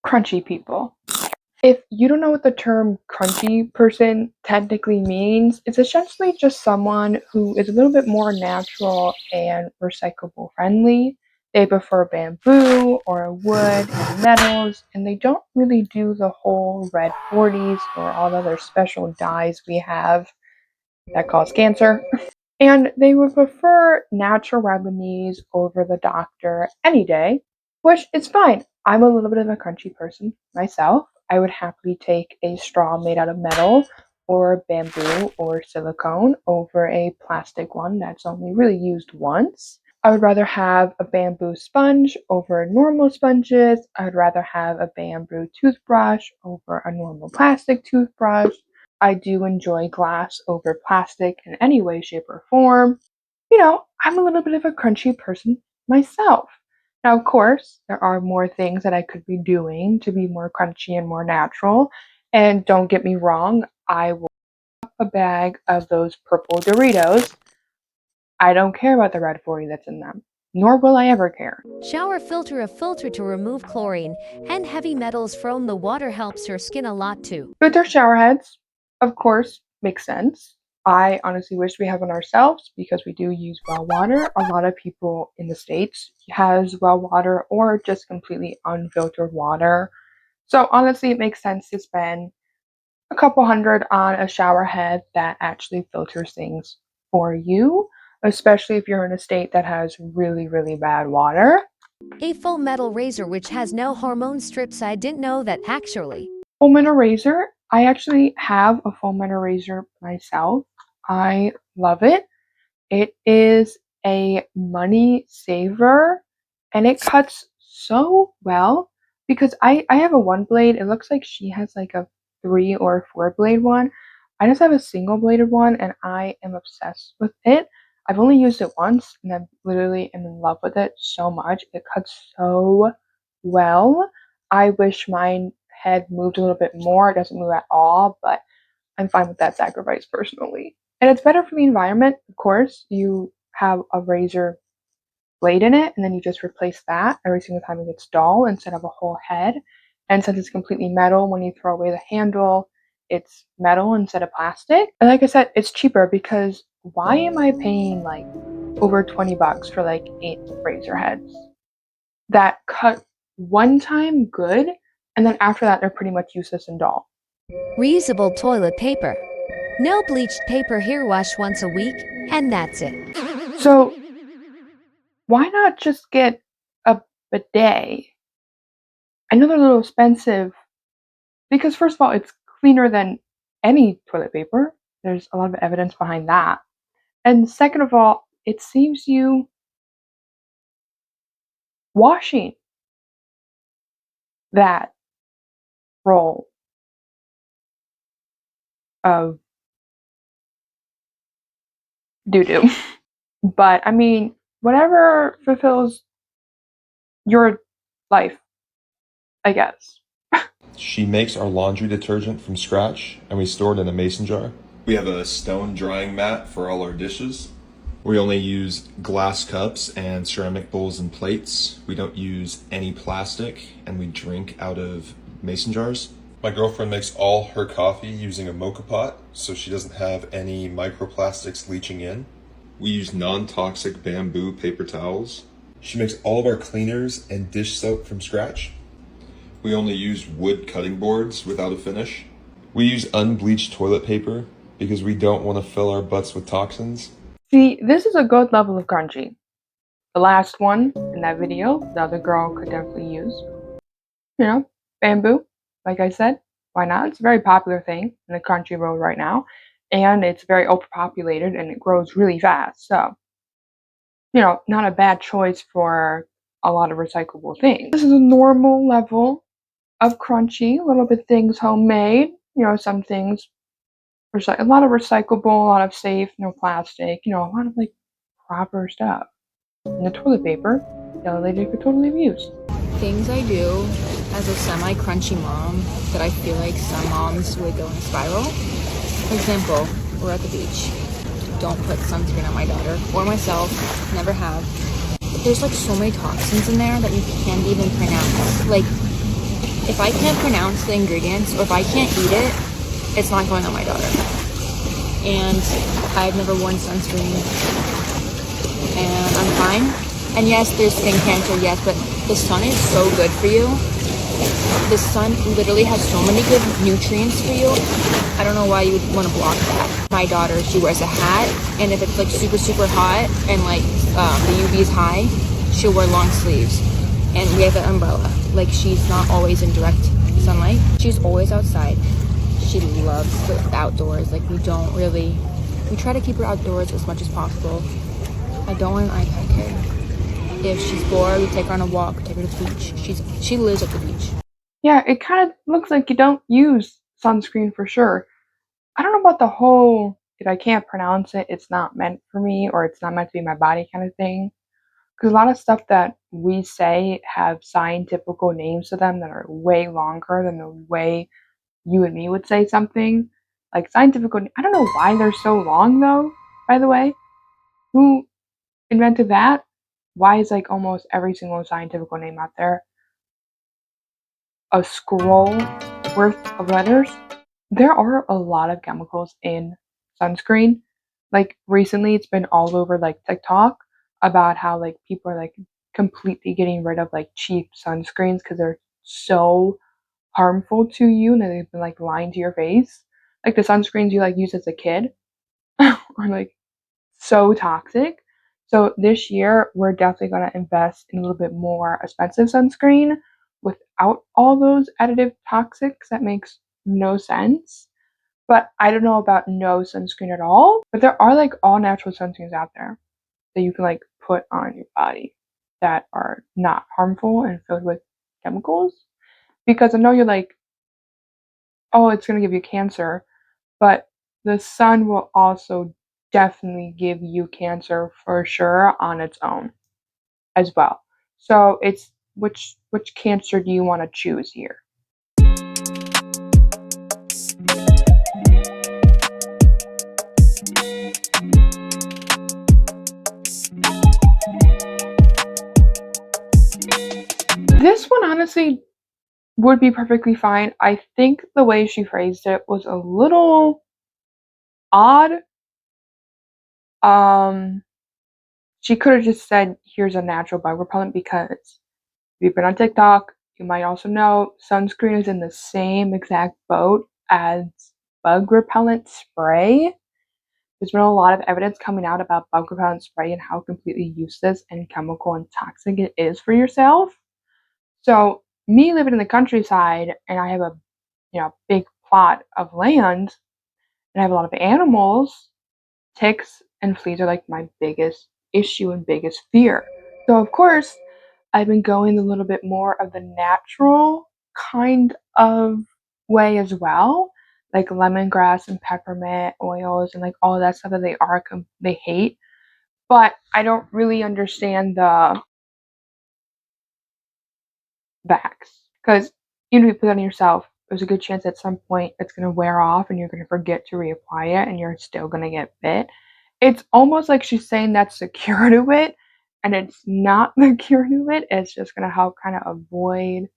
Crunchy people. If you don't know what the term crunchy person technically means, it's essentially just someone who is a little bit more natural and recyclable friendly. They prefer bamboo or wood and metals, and they don't really do the whole red 40s or all the other special dyes we have that cause cancer. And they would prefer natural remedies over the doctor any day, which is fine. I'm a little bit of a crunchy person myself. I would happily take a straw made out of metal or bamboo or silicone over a plastic one that's only really used once. I would rather have a bamboo sponge over normal sponges. I would rather have a bamboo toothbrush over a normal plastic toothbrush. I do enjoy glass over plastic in any way, shape, or form. I'm a little bit of a crunchy person myself. Now, of course, there are more things that I could be doing to be more crunchy and more natural. And don't get me wrong, I will have a bag of those purple Doritos. I don't care about the red 40 that's in them, nor will I ever care. Shower filter, a filter to remove chlorine and heavy metals from the water, helps your skin a lot too. Filter shower heads, of course, makes sense. I honestly wish we have one ourselves because we do use well water. A lot of people in the States has well water or just completely unfiltered water. So honestly, it makes sense to spend a couple hundred on a shower head that actually filters things for you, especially if you're in a state that has really, really bad water. A full metal razor which has no hormone strips. I didn't know that actually. Foam and razor. I actually have a foam and razor myself. I love it. It is a money saver and it cuts so well because I have a one blade. It looks like she has like a 3 or 4 blade one. I just have a single bladed one and I am obsessed with it. I've only used it once and I literally am in love with it so much. It cuts so well. I wish mine had moved a little bit more. It doesn't move at all, but I'm fine with that sacrifice personally. And it's better for the environment, of course. You have a razor blade in it, and then you just replace that every single time it gets dull instead of a whole head. And since it's completely metal, when you throw away the handle, it's metal instead of plastic. And like I said, it's cheaper because why am I paying like over $20 for like 8 razor heads that cut one time good, and then after that, they're pretty much useless and dull? Reusable toilet paper. No bleached paper here, wash once a week, and that's it. So why not just get a bidet? I know they're a little expensive because, first of all, it's cleaner than any toilet paper. There's a lot of evidence behind that. And second of all, it saves you washing that roll of doo doo. But I mean, whatever fulfills your life, I guess. She makes our laundry detergent from scratch, and we store it in a mason jar. We have a stone drying mat for all our dishes. We only use glass cups and ceramic bowls and plates. We don't use any plastic, and we drink out of mason jars. My girlfriend makes all her coffee using a mocha pot, so she doesn't have any microplastics leaching in. We use non-toxic bamboo paper towels. She makes all of our cleaners and dish soap from scratch. We only use wood cutting boards without a finish. We use unbleached toilet paper because we don't want to fill our butts with toxins. See, this is a good level of crunchy. The last one in that video, the other girl could definitely use. Bamboo, like I said, why not? It's a very popular thing in the crunchy world right now. And it's very overpopulated and it grows really fast. So, not a bad choice for a lot of recyclable things. This is a normal level of crunchy, a little bit things homemade, some things, a lot of recyclable, a lot of safe, no plastic, a lot of like proper stuff. And the toilet paper, the other lady could totally have used. Things I do as a semi-crunchy mom that I feel like some moms would go in a spiral. For example, we're at the beach. Don't put sunscreen on my daughter or myself, never have. But there's like so many toxins in there that you can't even pronounce. Like If I can't pronounce the ingredients or if I can't eat it, it's not going on my daughter. And I've never worn sunscreen and I'm fine. And yes, there's skin cancer, yes, but the sun is so good for you. The sun literally has so many good nutrients for you. I don't know why you would want to block that. My daughter, she wears a hat, and if it's like super, super hot and like the UV is high, she'll wear long sleeves. And we have an umbrella. Like, she's not always in direct sunlight. She's always outside. She loves the outdoors. Like, we try to keep her outdoors as much as possible. I don't want an iPad kid. If she's bored, we take her on a walk, take her to the beach. She lives at the beach. Yeah, it kind of looks like you don't use sunscreen for sure. I don't know about the whole if I can't pronounce it, it's not meant for me or it's not meant to be my body kind of thing. Because a lot of stuff that we say have scientific names to them that are way longer than the way you and me would say something. Like scientific, I don't know why they're so long though, by the way. Who invented that? Why is like almost every single scientific name out there a scroll worth of letters? There are a lot of chemicals in sunscreen. Like recently it's been all over like TikTok about how like people are like completely getting rid of like cheap sunscreens because they're so harmful to you and they've been like lying to your face. Like the sunscreens you like use as a kid are like so toxic. So this year we're definitely going to invest in a little bit more expensive sunscreen without all those additive toxics that makes no sense. But I don't know about no sunscreen at all. But there are like all natural sunscreens out there that you can like put on your body that are not harmful and filled with chemicals. Because I know you're like, oh, it's going to give you cancer, but the sun will also definitely give you cancer for sure on its own as well. So it's which cancer do you want to choose here? This one honestly would be perfectly fine. I think the way she phrased it was a little odd. She could have just said, here's a natural bug repellent because if you've been on TikTok, you might also know sunscreen is in the same exact boat as bug repellent spray. There's been a lot of evidence coming out about bug repellent spray and how completely useless and chemical and toxic it is for yourself. So me living in the countryside and I have a big plot of land and I have a lot of animals, ticks and fleas are like my biggest issue and biggest fear. So of course I've been going a little bit more of the natural kind of way as well, like lemongrass and peppermint oils and like all of that stuff that they hate. But I don't really understand the backs because even if you put it on yourself, there's a good chance at some point it's going to wear off and you're going to forget to reapply it and you're still going to get bit. It's almost like she's saying that's the cure to it, and it's not the cure to it. It's just going to help kind of avoid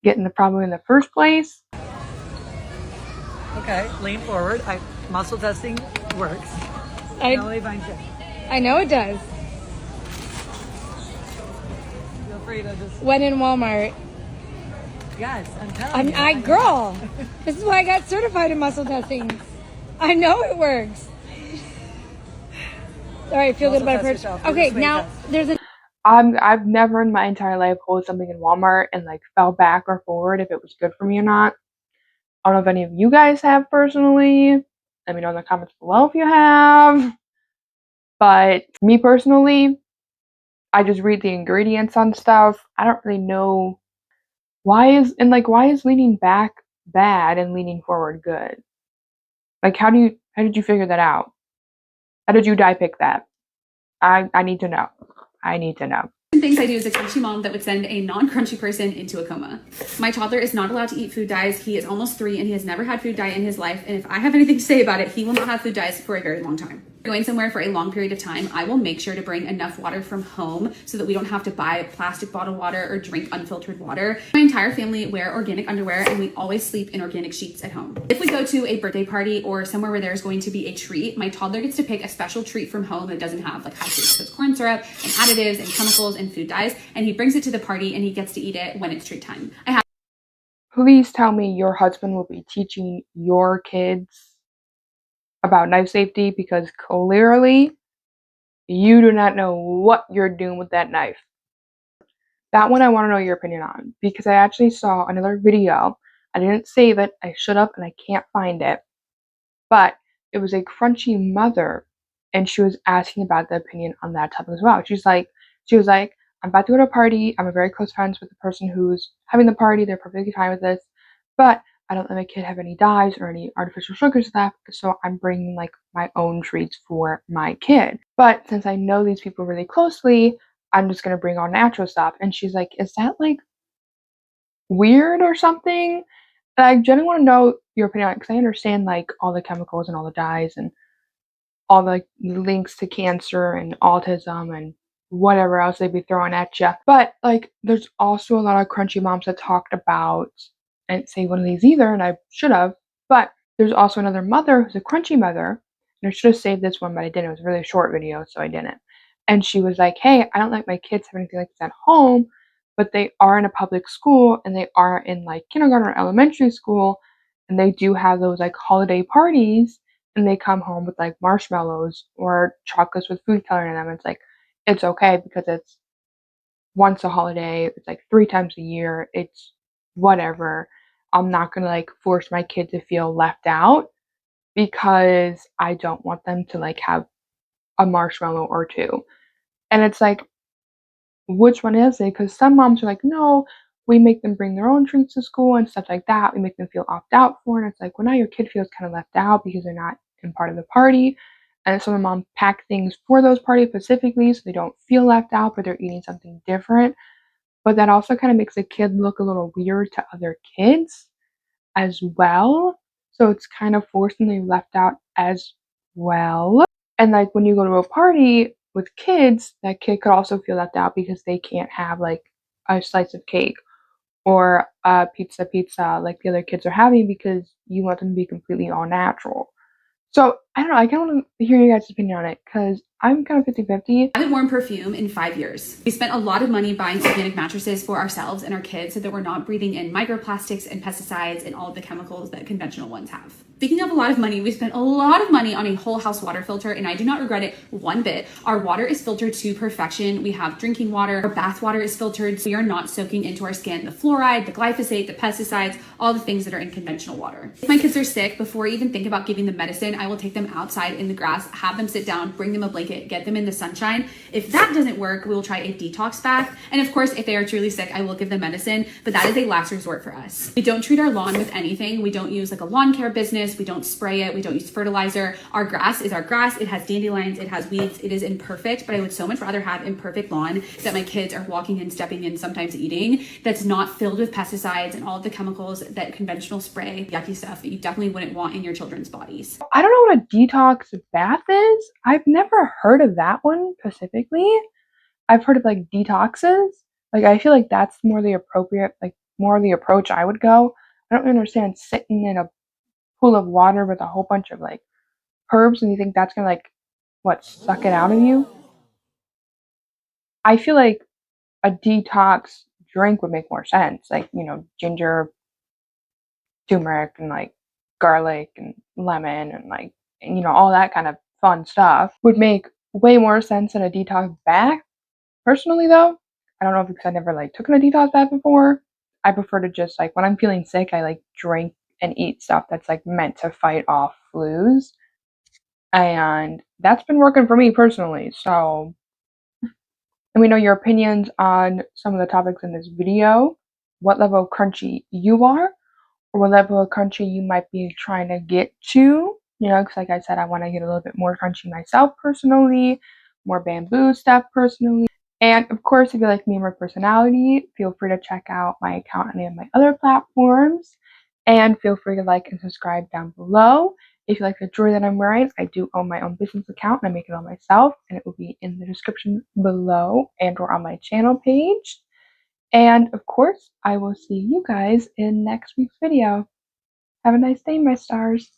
getting the problem in the first place. Okay, lean forward. Muscle testing works. I know it does. Feel free to just. When in Walmart. Yes, I'm telling you. Girl, this is why I got certified in muscle testing. I know it works. All right, feel good about it. Okay, now there's a. I've never in my entire life pulled something in Walmart and like fell back or forward if it was good for me or not. I don't know if any of you guys have personally. Let me know in the comments below if you have. But me personally, I just read the ingredients on stuff. I don't really know why is leaning back bad and leaning forward good? Like how did you figure that out? How did you dye pick that? I need to know. I need to know. Things I do as a crunchy mom that would send a non-crunchy person into a coma. My toddler is not allowed to eat food dyes. He is almost 3 and he has never had food dye in his life. And if I have anything to say about it, he will not have food dyes for a very long time. Going somewhere for a long period of time, I will make sure to bring enough water from home so that we don't have to buy plastic bottled water or drink unfiltered water. My entire family wear organic underwear and we always sleep in organic sheets at home. If we go to a birthday party or somewhere where there's going to be a treat, my toddler gets to pick a special treat from home that doesn't have like high fructose corn syrup and additives and chemicals and food dyes, and he brings it to the party and he gets to eat it when it's treat time. Please tell me your husband will be teaching your kids about knife safety, because clearly you do not know what you're doing with that knife. That one I want to know your opinion on, because I actually saw another video. I didn't save it, I should have, and I can't find it. But it was a crunchy mother, and she was asking about the opinion on that topic as well. She was like, I'm about to go to a party. I'm a very close friends with the person who's having the party. They're perfectly fine with this, but I don't let my kid have any dyes or any artificial sugars left, so I'm bringing like my own treats for my kid. But since I know these people really closely, I'm just gonna bring all natural stuff. And she's like, is that like weird or something? And I genuinely want to know your opinion on it, because I understand like all the chemicals and all the dyes and all the like, links to cancer and autism and whatever else they'd be throwing at you. But like, there's also a lot of crunchy moms that talked about, I didn't say one of these either, and I should have, but there's also another mother who's a crunchy mother, and I should have saved this one, but I didn't. It was a really short video, so I didn't. And she was like, hey, I don't let my kids have anything like this at home, but they are in a public school and they are in like kindergarten or elementary school, and they do have those like holiday parties, and they come home with like marshmallows or chocolates with food coloring in them. It's like, it's okay because it's once a holiday, it's like 3 times a year, it's whatever. I'm not gonna like force my kid to feel left out because I don't want them to like have a marshmallow or two. And it's like, which one is it? Because some moms are like, no, we make them bring their own treats to school and stuff like that. We make them feel opt out for, and it's like, well, now your kid feels kind of left out because they're not in part of the party. And some of the moms pack things for those parties specifically so they don't feel left out, but they're eating something different. But that also kind of makes the kid look a little weird to other kids as well. So it's kind of forcing them left out as well. And like when you go to a party with kids, that kid could also feel left out because they can't have like a slice of cake or a pizza like the other kids are having, because you want them to be completely all natural. So I don't know, I kind of want to hear you guys' opinion on it, because I'm kind of 50-50. I haven't worn perfume in 5 years. We spent a lot of money buying organic mattresses for ourselves and our kids so that we're not breathing in microplastics and pesticides and all of the chemicals that conventional ones have. Speaking of a lot of money, we spent a lot of money on a whole house water filter, and I do not regret it one bit. Our water is filtered to perfection. We have drinking water. Our bath water is filtered, so we are not soaking into our skin the fluoride, the glyphosate, the pesticides, all the things that are in conventional water. If my kids are sick, before I even think about giving them medicine, I will take them outside in the grass, have them sit down, bring them a blanket, get them in the sunshine. If that doesn't work, we will try a detox bath. And of course, if they are truly sick, I will give them medicine, but that is a last resort for us. We don't treat our lawn with anything. We don't use like a lawn care business. We don't spray it. We don't use fertilizer. Our grass is our grass. It has dandelions. It has weeds. It is imperfect, but I would so much rather have imperfect lawn that my kids are walking and stepping in, sometimes eating, that's not filled with pesticides and all of the chemicals that conventional spray, yucky stuff that you definitely wouldn't want in your children's bodies. I don't know what a detox bath is. I've never heard of that one specifically. I've heard of like detoxes. Like I feel like that's more the appropriate, like more the approach I would go. I don't really understand sitting in a pool of water with a whole bunch of like herbs, and you think that's gonna like what, suck it out of you? I feel like a detox drink would make more sense. Like, you know, ginger, turmeric, and like garlic and lemon and like, you know, all that kind of fun stuff would make way more sense than a detox bath. Personally though, I don't know if because I never like taken a detox bath before. I prefer to just like when I'm feeling sick, I like drink and eat stuff that's like meant to fight off flus. And that's been working for me personally. So let me know your opinions on some of the topics in this video, what level of crunchy you are, or what level of crunchy you might be trying to get to. You know, because like I said, I want to get a little bit more crunchy myself personally, more bamboo stuff personally. And of course, if you like me and my personality, feel free to check out my account on any of my other platforms. And feel free to like and subscribe down below. If you like the jewelry that I'm wearing, I do own my own business account and I make it all myself, and it will be in the description below and or on my channel page. And of course, I will see you guys in next week's video. Have a nice day, my stars.